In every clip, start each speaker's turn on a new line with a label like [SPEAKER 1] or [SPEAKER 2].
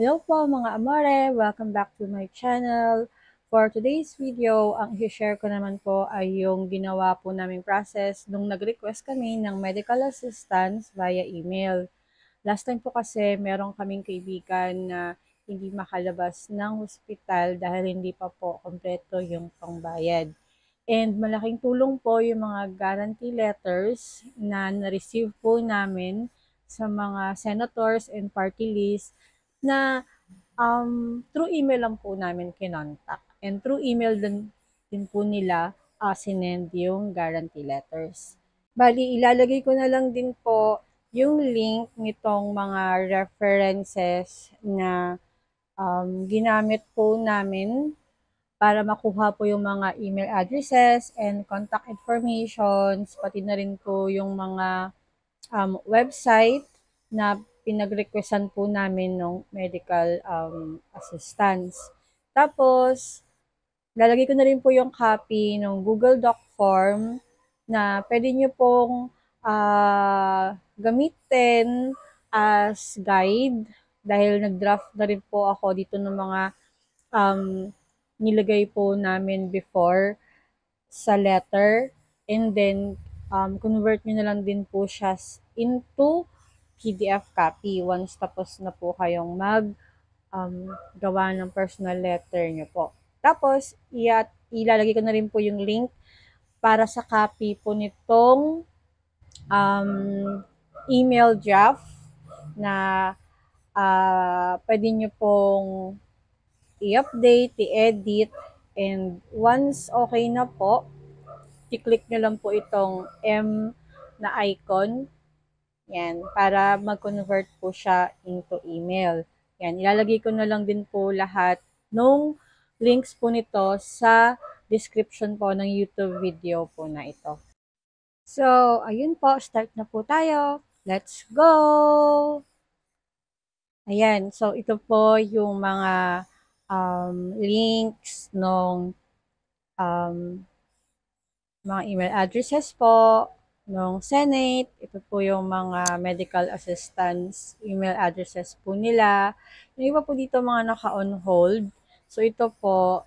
[SPEAKER 1] Hello po mga amore! Welcome back to my channel. For today's video, ang i-share ko naman po ay yung ginawa po naming process nung nag-request kami ng medical assistance via email. Last time po kasi meron kaming kaibigan na hindi makalabas ng hospital dahil hindi pa po kompleto yung pangbayad. And malaking tulong po yung mga guarantee letters na na-receive po namin sa mga senators and party list na through email lang po namin kinontak. And through email din po nila sinend yung guarantee letters. Bali, ilalagay ko na lang din po yung link nitong mga references na ginamit po namin para makuha po yung mga email addresses and contact informations, pati na rin po yung mga website na pinag-requestan po namin ng medical assistance. Tapos, lalagay ko na rin po yung copy ng Google Doc form na pwede nyo pong gamitin as guide dahil nag-draft na rin po ako dito ng mga um, nilagay po namin before sa letter and then convert nyo na lang din po siya into PDF copy once tapos na po kayong um, gawa ng personal letter nyo po. Tapos, ilalagay ko na rin po yung link para sa copy po nitong um, email draft na pwede nyo pong i-update, i-edit, and once okay na po, i-click nyo lang po itong M na icon. Yan, para mag-convert po siya into email. Yan, ilalagay ko na lang din po lahat nung links po nito sa description po ng YouTube video po na ito. So, ayun po, start na po tayo. Let's go! Ayan, so ito po yung mga links ng um, mga email addresses po ng Senate. Ito po yung mga medical assistance email addresses po nila. Yung iba po dito mga naka-on hold. So ito po,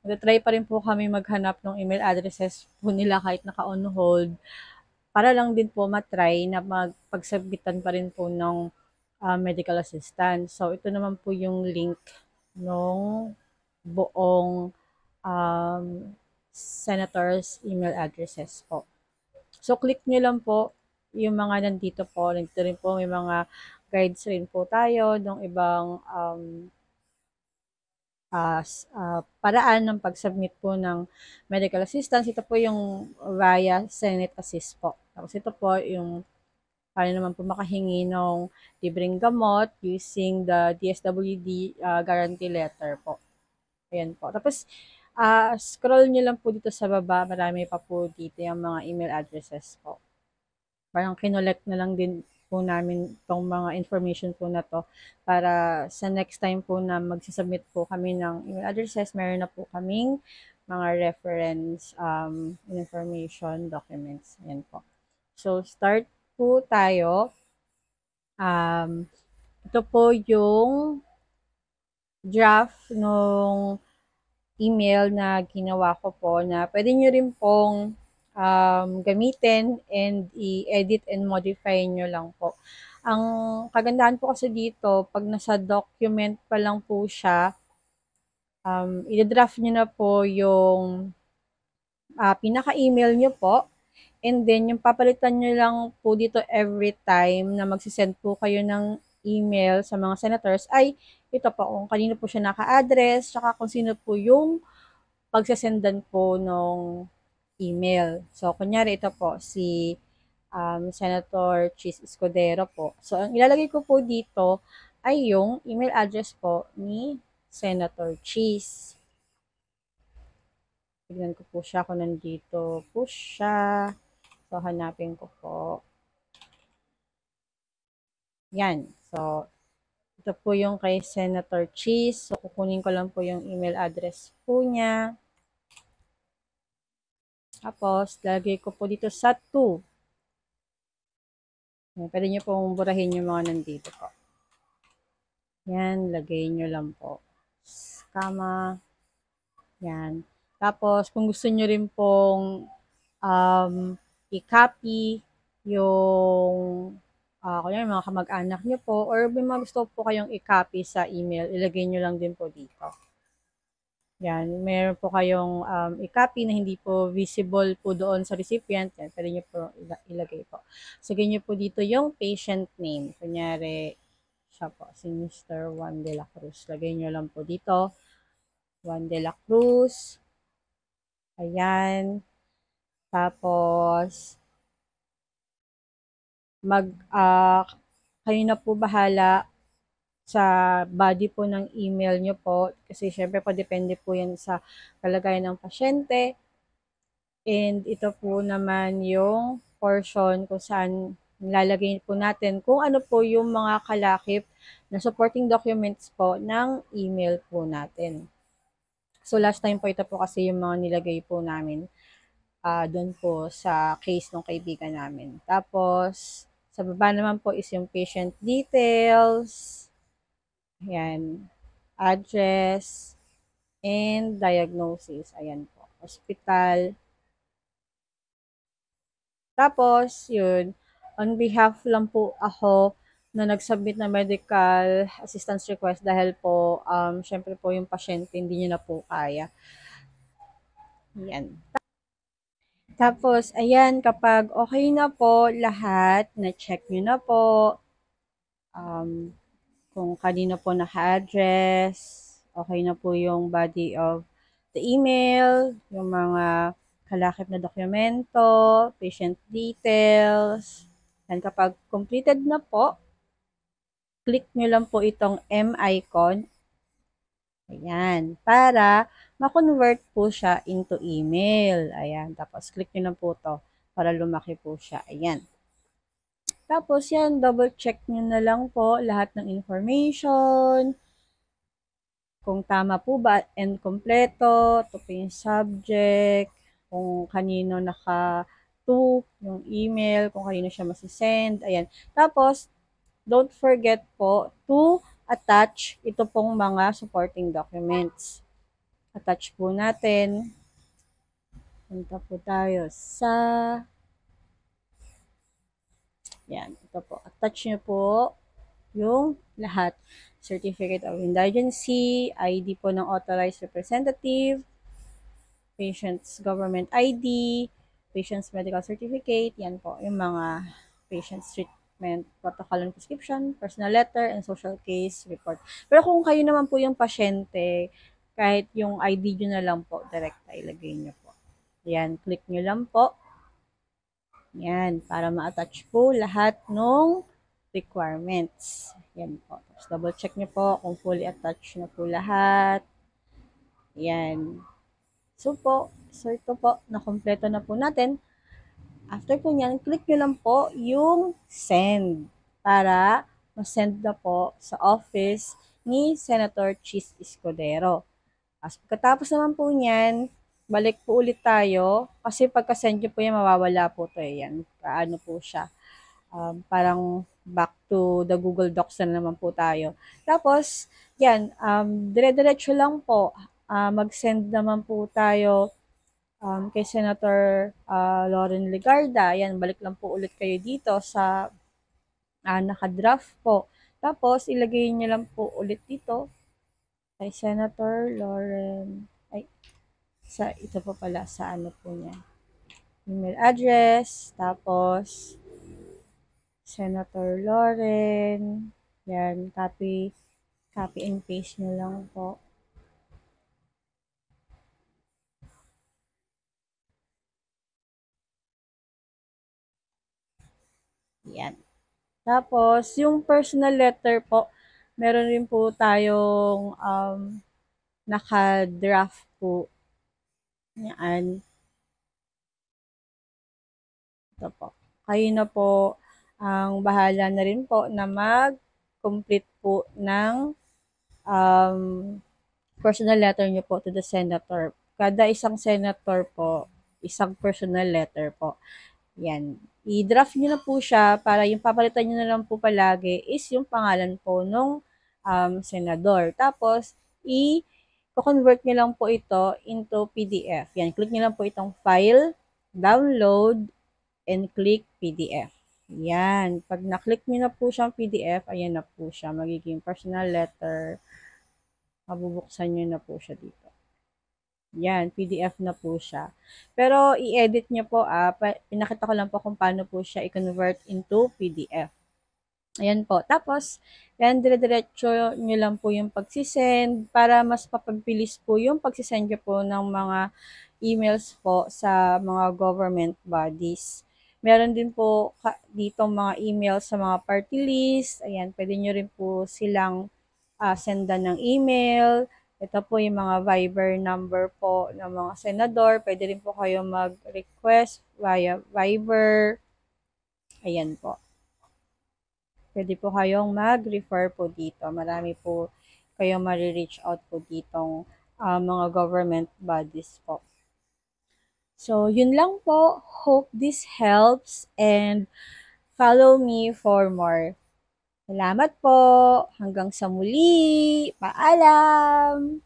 [SPEAKER 1] nag-try pa rin po kami maghanap ng email addresses po nila kahit naka-on hold para lang din po matry na magpagsabitan pa rin po ng medical assistance. So ito naman po yung link ng buong um, senators' email addresses po. So, click nyo lang po yung mga nandito po. Nandito rin po may mga guides rin po tayo ng ibang paraan ng pag-submit po ng medical assistance. Ito po yung via Senate Assist po. Tapos ito po yung paano naman po makahingi ng libreng gamot using the DSWD guarantee letter po. Ayan po. Tapos, scroll nyo lang po dito sa baba. Marami pa po dito yung mga email addresses po. Parang kinolect na lang din po namin itong mga information po na to para sa next time po na magsasubmit po kami ng email addresses, meron na po kaming mga reference information documents. Ayan po. So, start po tayo. Ito po yung draft nung email na ginawa ko po na pwede nyo rin pong gamitin and i-edit and modify nyo lang po. Ang kagandahan po kasi dito, pag nasa document pa lang po siya, i-draft nyo na po yung pinaka-email nyo po. And then, yung papalitan nyo lang po dito every time na magsisend po kayo ng email sa mga senators ay ito po, kung kanino po siya naka-address, tsaka kung sino po yung pagsasendan po ng email. So, kunyari ito po, si Senator Chis Escudero po. So, ang ilalagay ko po dito ay yung email address po ni Senator Chis. Tignan ko po siya kung nandito po siya. So, hanapin ko po. Yan. So, ito po yung kay Senator Chis. So, kukunin ko lang po yung email address po niya. Tapos, lagay ko po dito sa 2. Pwede nyo pong burahin yung mga nandito po. Yan, lagay nyo lang po. Kama. Yan. Tapos, kung gusto nyo rin pong i-copy yung kunyari mga kamag-anak nyo po or may mga gusto po kayong i-copy sa email, ilagay nyo lang din po dito. Yan, meron po kayong i-copy na hindi po visible po doon sa recipient. Yan, pwede nyo po ilagay po. So, ganyan po dito yung patient name. Kunyari, siya po, si Mr. Juan de la Cruz. Lagay nyo lang po dito, Juan de la Cruz. Ayan. Tapos, kayo na po bahala sa body po ng email nyo po. Kasi syempre po, depende po yan sa kalagayan ng pasyente. And ito po naman yung portion kung saan nilalagay po natin kung ano po yung mga kalakip na supporting documents po ng email po natin. So last time po ito po kasi yung mga nilagay po namin doon po sa case ng kaibigan namin. Tapos sa baba naman po is yung patient details, ayan, address, and diagnosis. Ayan po, hospital. Tapos, yun, on behalf lang po ako na nag-submit na medical assistance request dahil po, syempre po yung pasyente hindi niya na po kaya. Yan. Tapos, ayan, kapag okay na po lahat, na-check nyo na po, kung kanino po naka-address, okay na po yung body of the email, yung mga kalakip na dokumento, patient details. And kapag completed na po, click nyo lang po itong M icon. Ayan, para ma-convert po siya into email. Ayan, tapos click nyo lang po to para lumaki po siya. Ayan. Tapos yan, double check nyo na lang po lahat ng information, kung tama po ba and kompleto, ito po yung subject, kung kanino naka-to, yung email, kung kanino siya masisend, ayan. Tapos, don't forget po to attach ito pong mga supporting documents. Attach po natin. Punta po tayo sa yan, ito po. Attach nyo po yung lahat. Certificate of Indigency, ID po ng authorized representative, patient's government ID, patient's medical certificate, yan po, yung mga patient's treatment protocol and prescription, personal letter, and social case report. Pero kung kayo naman po yung pasyente, kahit yung ID nyo na lang po, direct ilagay nyo po. Yan, click nyo lang po. Yan, para ma-attach po lahat ng requirements. Yan po. Tapos double check nyo po kung fully attached na po lahat. Yan. So ito po, nakompleto na po natin. After po nyan, click nyo lang po yung send para ma-send na po sa office ni Senator Chis Escudero. As pagkatapos naman po niyan, balik po ulit tayo kasi pagka-send nyo po yan, mawawala po to eh. Yan, paano po siya. Parang back to the Google Docs na naman po tayo. Tapos, yan, dire-diretso lang po. Mag-send naman po tayo kay Senator Lauren Legarda. Yan, balik lang po ulit kayo dito sa naka-draft po. Tapos, ilagay niyo lang po ulit dito kay Senator Lauren, ito po pala, sa ano po niya. Email address, tapos, Senator Lauren, yan, copy and paste nyo lang po. Yan. Tapos, yung personal letter po, meron rin po tayong naka-draft po. Yan. Ito po. Kayo na po ang bahala na rin po na mag-complete po ng personal letter nyo po to the senator. Kada isang senator po, isang personal letter po. Yan. I-draft nyo na po siya para yung papalitan nyo na lang po palagi is yung pangalan po nung senador. Tapos, i-convert nyo lang po ito into PDF. Yan, click nyo lang po itong file, download, and click PDF. Yan. Pag na-click nyo na po siyang PDF, ayan na po siya. Magiging personal letter. Mabubuksan nyo na po siya dito. Yan, PDF na po siya. Pero i-edit nyo po, pinakita ko lang po kung paano po siya i-convert into PDF. Ayan po. Tapos, yan, dire-diretso nyo lang po yung pagsisend para mas mapagbilis po yung pagsisend nyo po ng mga emails po sa mga government bodies. Meron din po dito mga email sa mga party list. Ayan, pwede nyo rin po silang sendan ng email. Ito po yung mga Viber number po ng mga senador. Pwede rin po kayo mag-request via Viber. Ayan po. Pwede po kayong mag-refer po dito. Marami po kayong ma-reach out po ditong mga government bodies po. So, yun lang po. Hope this helps and follow me for more. Salamat po. Hanggang sa muli. Paalam!